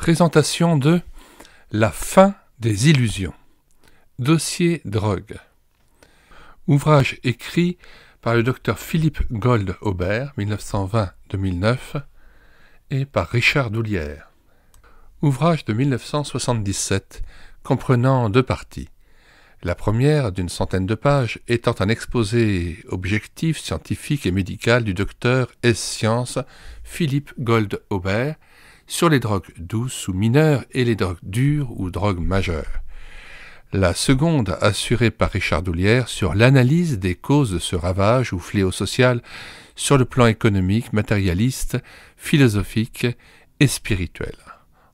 Présentation de La fin des illusions. Dossier drogue. Ouvrage écrit par le docteur Philippe Gold-Aubert, 1920-2009, et par Richard Doulière. Ouvrage de 1977, comprenant deux parties. La première, d'une centaine de pages, étant un exposé objectif, scientifique et médical du docteur ès-sciences Philippe Gold-Aubert sur les drogues douces ou mineures et les drogues dures ou drogues majeures. La seconde, assurée par Richard Doulière, sur l'analyse des causes de ce ravage ou fléau social sur le plan économique, matérialiste, philosophique et spirituel.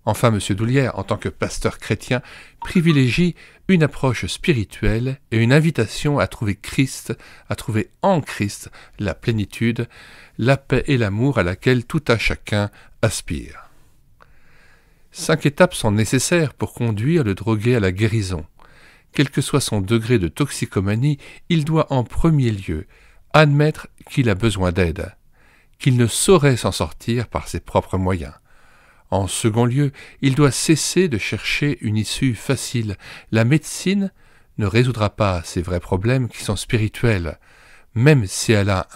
Enfin, M. Doulière, en tant que pasteur chrétien, privilégie une approche spirituelle et une invitation à trouver Christ, à trouver en Christ la plénitude, la paix et l'amour à laquelle tout un chacun aspire. 5 étapes sont nécessaires pour conduire le drogué à la guérison. Quel que soit son degré de toxicomanie, il doit en premier lieu admettre qu'il a besoin d'aide, qu'il ne saurait s'en sortir par ses propres moyens. En second lieu, il doit cesser de chercher une issue facile. La médecine ne résoudra pas ces vrais problèmes qui sont spirituels, même si elle a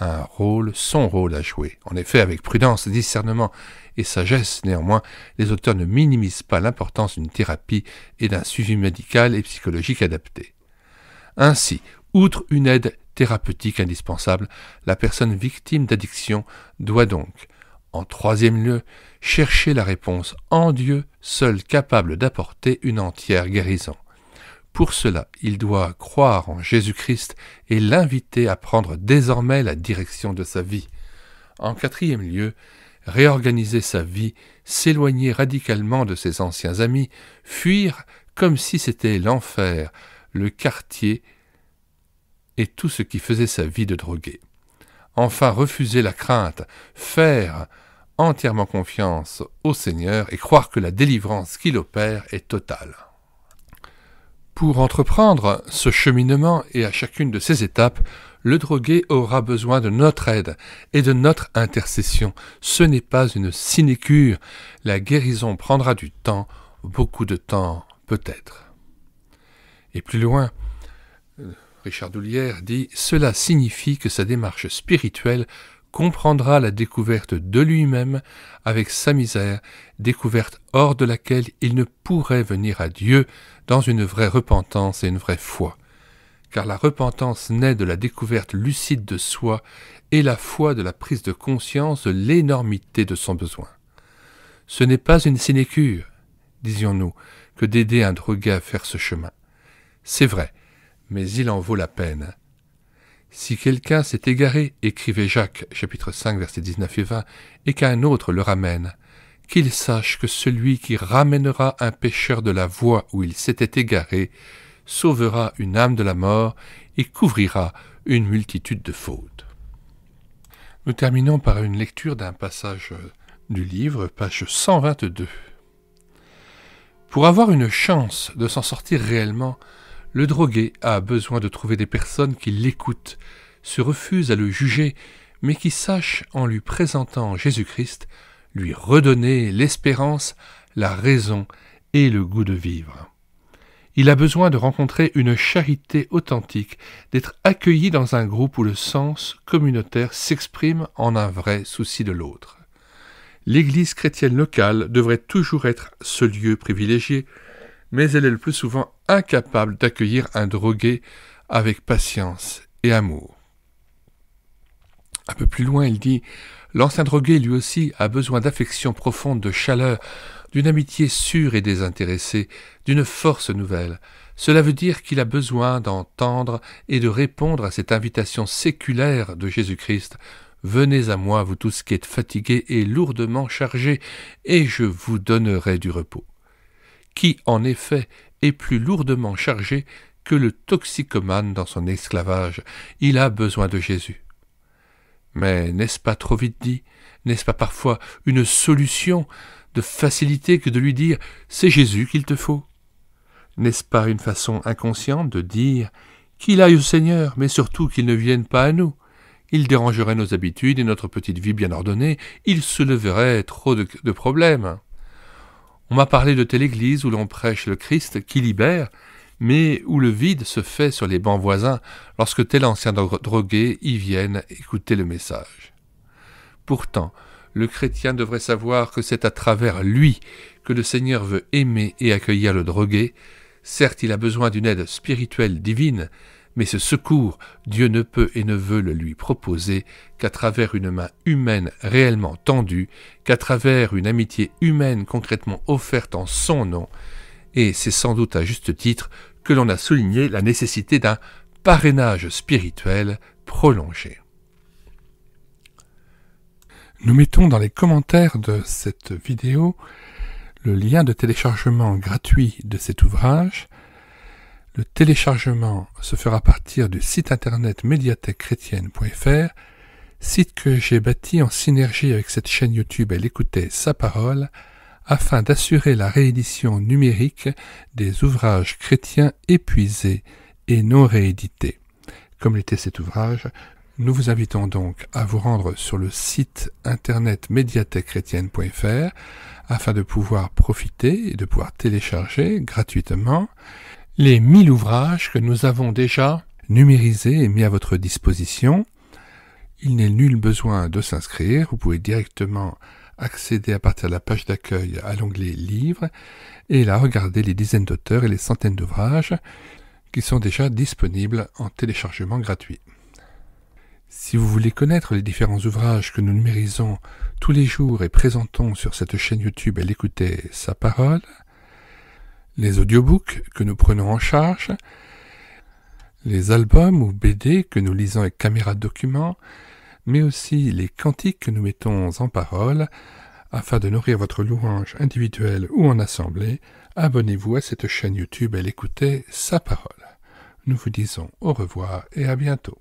son rôle à jouer. En effet, avec prudence, discernement et sagesse, néanmoins, les auteurs ne minimisent pas l'importance d'une thérapie et d'un suivi médical et psychologique adapté. Ainsi, outre une aide thérapeutique indispensable, la personne victime d'addiction doit donc, en troisième lieu, chercher la réponse en Dieu, seul capable d'apporter une entière guérison. Pour cela, il doit croire en Jésus-Christ et l'inviter à prendre désormais la direction de sa vie. En quatrième lieu, réorganiser sa vie, s'éloigner radicalement de ses anciens amis, fuir comme si c'était l'enfer, le quartier et tout ce qui faisait sa vie de drogué. Enfin, refuser la crainte, faire entièrement confiance au Seigneur et croire que la délivrance qu'il opère est totale. Pour entreprendre ce cheminement et à chacune de ces étapes, le drogué aura besoin de notre aide et de notre intercession. Ce n'est pas une sinécure. La guérison prendra du temps, beaucoup de temps peut-être. Et plus loin, Richard Doulière dit « Cela signifie que sa démarche spirituelle comprendra la découverte de lui-même avec sa misère, découverte hors de laquelle il ne pourrait venir à Dieu dans une vraie repentance et une vraie foi. Car la repentance naît de la découverte lucide de soi et la foi de la prise de conscience de l'énormité de son besoin. Ce n'est pas une sinécure, disions-nous, que d'aider un drogué à faire ce chemin. C'est vrai, mais il en vaut la peine. Si quelqu'un s'est égaré, écrivait Jacques, chapitre 5, versets 19 et 20, et qu'un autre le ramène, qu'il sache que celui qui ramènera un pécheur de la voie où il s'était égaré sauvera une âme de la mort et couvrira une multitude de fautes. Nous terminons par une lecture d'un passage du livre, page 122. Pour avoir une chance de s'en sortir réellement, le drogué a besoin de trouver des personnes qui l'écoutent, se refusent à le juger, mais qui sachent, en lui présentant Jésus-Christ, lui redonner l'espérance, la raison et le goût de vivre. Il a besoin de rencontrer une charité authentique, d'être accueilli dans un groupe où le sens communautaire s'exprime en un vrai souci de l'autre. L'Église chrétienne locale devrait toujours être ce lieu privilégié, mais elle est le plus souvent incapable d'accueillir un drogué avec patience et amour. Un peu plus loin, il dit « L'ancien drogué, lui aussi, a besoin d'affection profonde, de chaleur, d'une amitié sûre et désintéressée, d'une force nouvelle. Cela veut dire qu'il a besoin d'entendre et de répondre à cette invitation séculaire de Jésus-Christ. « Venez à moi, vous tous qui êtes fatigués et lourdement chargés, et je vous donnerai du repos. » Qui, en effet, est plus lourdement chargé que le toxicomane dans son esclavage. Il a besoin de Jésus. Mais n'est-ce pas trop vite dit? N'est-ce pas parfois une solution de facilité que de lui dire « c'est Jésus qu'il te faut » ? N'est-ce pas une façon inconsciente de dire « qu'il aille au Seigneur, mais surtout qu'il ne vienne pas à nous » ? Il dérangerait nos habitudes et notre petite vie bien ordonnée, il souleverait trop de problèmes. On m'a parlé de telle église où l'on prêche le Christ qui libère, mais où le vide se fait sur les bancs voisins lorsque tel ancien drogué y vienne écouter le message. Pourtant, le chrétien devrait savoir que c'est à travers lui que le Seigneur veut aimer et accueillir le drogué. Certes, il a besoin d'une aide spirituelle divine, mais ce secours, Dieu ne peut et ne veut le lui proposer qu'à travers une main humaine réellement tendue, qu'à travers une amitié humaine concrètement offerte en son nom. Et c'est sans doute à juste titre que l'on a souligné la nécessité d'un parrainage spirituel prolongé. Nous mettons dans les commentaires de cette vidéo le lien de téléchargement gratuit de cet ouvrage. Le téléchargement se fera à partir du site internet médiathèquechrétienne.fr, site que j'ai bâti en synergie avec cette chaîne YouTube Elle écoutait sa parole, afin d'assurer la réédition numérique des ouvrages chrétiens épuisés et non réédités. Comme l'était cet ouvrage, nous vous invitons donc à vous rendre sur le site internet médiathèquechrétienne.fr afin de pouvoir profiter et de pouvoir télécharger gratuitement les 1000 ouvrages que nous avons déjà numérisés et mis à votre disposition. Il n'est nul besoin de s'inscrire, vous pouvez directement accéder à partir de la page d'accueil à l'onglet Livres et là regarder les dizaines d'auteurs et les centaines d'ouvrages qui sont déjà disponibles en téléchargement gratuit. Si vous voulez connaître les différents ouvrages que nous numérisons tous les jours et présentons sur cette chaîne YouTube Elle écoutait sa parole, les audiobooks que nous prenons en charge, les albums ou BD que nous lisons avec caméra de document, mais aussi les cantiques que nous mettons en parole, afin de nourrir votre louange individuelle ou en assemblée, abonnez-vous à cette chaîne YouTube Elle écoutait sa parole. Nous vous disons au revoir et à bientôt.